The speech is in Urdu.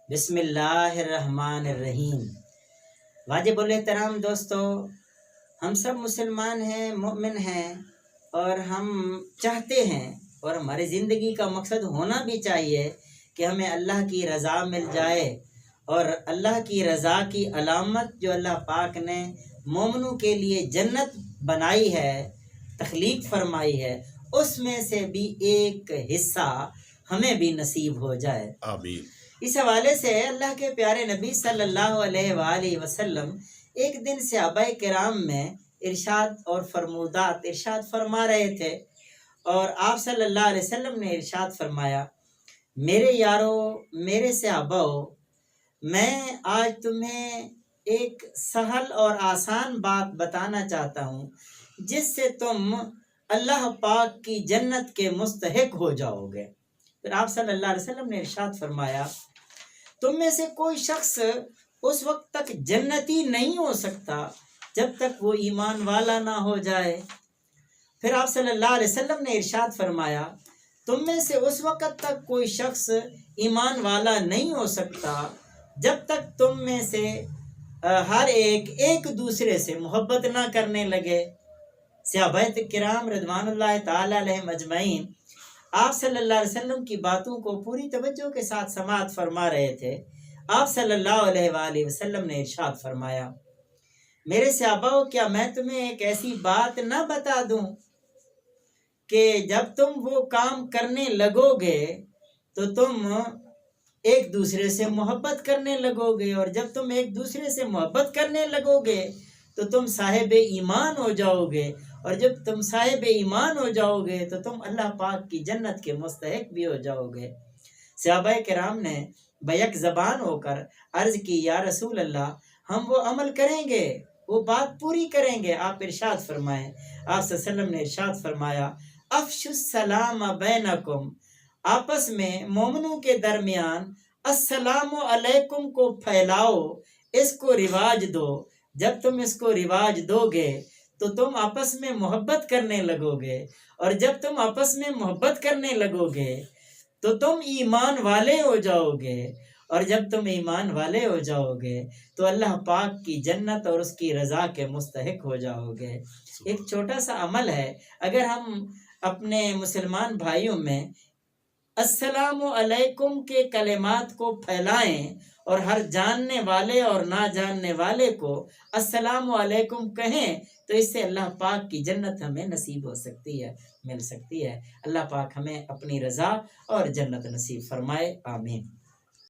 بسم اللہ الرحمن الرحیم۔ واجب الاحترام دوستو، ہم سب مسلمان ہیں، مومن ہیں، اور ہم چاہتے ہیں اور ہماری زندگی کا مقصد ہونا بھی چاہیے کہ ہمیں اللہ کی رضا مل جائے، اور اللہ کی رضا کی علامت جو اللہ پاک نے مومنوں کے لیے جنت بنائی ہے، تخلیق فرمائی ہے، اس میں سے بھی ایک حصہ ہمیں بھی نصیب ہو جائے، آمین۔ اس حوالے سے اللہ کے پیارے نبی صلی اللہ علیہ وآلہ وسلم ایک دن صحابہ کرام میں ارشاد اور فرمودات ارشاد فرما رہے تھے، اور آپ صلی اللہ علیہ وسلم نے ارشاد فرمایا، میرے یارو، میرے صحابہ، میں آج تمہیں ایک سہل اور آسان بات بتانا چاہتا ہوں جس سے تم اللہ پاک کی جنت کے مستحق ہو جاؤ گے۔ پھر آپ صلی اللہ علیہ وسلم نے ارشاد فرمایا، تم میں سے کوئی شخص اس وقت تک جنتی نہیں ہو سکتا جب تک وہ ایمان والا نہ ہو جائے۔ پھر آپ صلی اللہ علیہ وسلم نے ارشاد فرمایا، تم میں سے اس وقت تک کوئی شخص ایمان والا نہیں ہو سکتا جب تک تم میں سے ہر ایک دوسرے سے محبت نہ کرنے لگے۔ صحابہ کرام رضوان اللہ تعالی علیہم اجمعین آپ صلی اللہ علیہ وسلم کی باتوں کو پوری توجہ کے ساتھ سماعت فرما رہے تھے۔ آپ صلی اللہ علیہ وآلہ وسلم نے ارشاد فرمایا، میرے صحابہ، کیا میں تمہیں ایک ایسی بات نہ بتا دوں کہ جب تم وہ کام کرنے لگو گے تو تم ایک دوسرے سے محبت کرنے لگو گے، اور جب تم ایک دوسرے سے محبت کرنے لگو گے تو تم صاحب ایمان ہو جاؤ گے، اور جب تم صاحب ایمان ہو جاؤ گے تو تم اللہ پاک کی جنت کے مستحق بھی ہو جاؤ گے۔ صحابہ کرام نے بیک زبان ہو کر عرض کی، یا رسول اللہ، ہم وہ عمل کریں گے، وہ بات پوری کریں گے۔ آپ ارشاد فرمائیں، آپ صلی اللہ علیہ وسلم نے ارشاد فرمایا، افشوا السلام بینکم، آپس میں مومنوں کے درمیان السلام علیکم کو پھیلاؤ، اس کو رواج دو۔ جب تم اس کو رواج دو گے تو تم آپس میں محبت کرنے لگو گے، اور جب تم آپس میں محبت کرنے لگو گے تو تم ایمان والے ہو جاؤ گے، اور جب تم ایمان والے ہو جاؤ گے تو اللہ پاک کی جنت اور اس کی رضا کے مستحق ہو جاؤ گے۔ ایک چھوٹا سا عمل ہے، اگر ہم اپنے مسلمان بھائیوں میں السلام علیکم کے کلمات کو پھیلائیں اور ہر جاننے والے اور نہ جاننے والے کو السلام علیکم کہیں تو اس سے اللہ پاک کی جنت ہمیں نصیب ہو سکتی ہے، مل سکتی ہے۔ اللہ پاک ہمیں اپنی رضا اور جنت نصیب فرمائے، آمین۔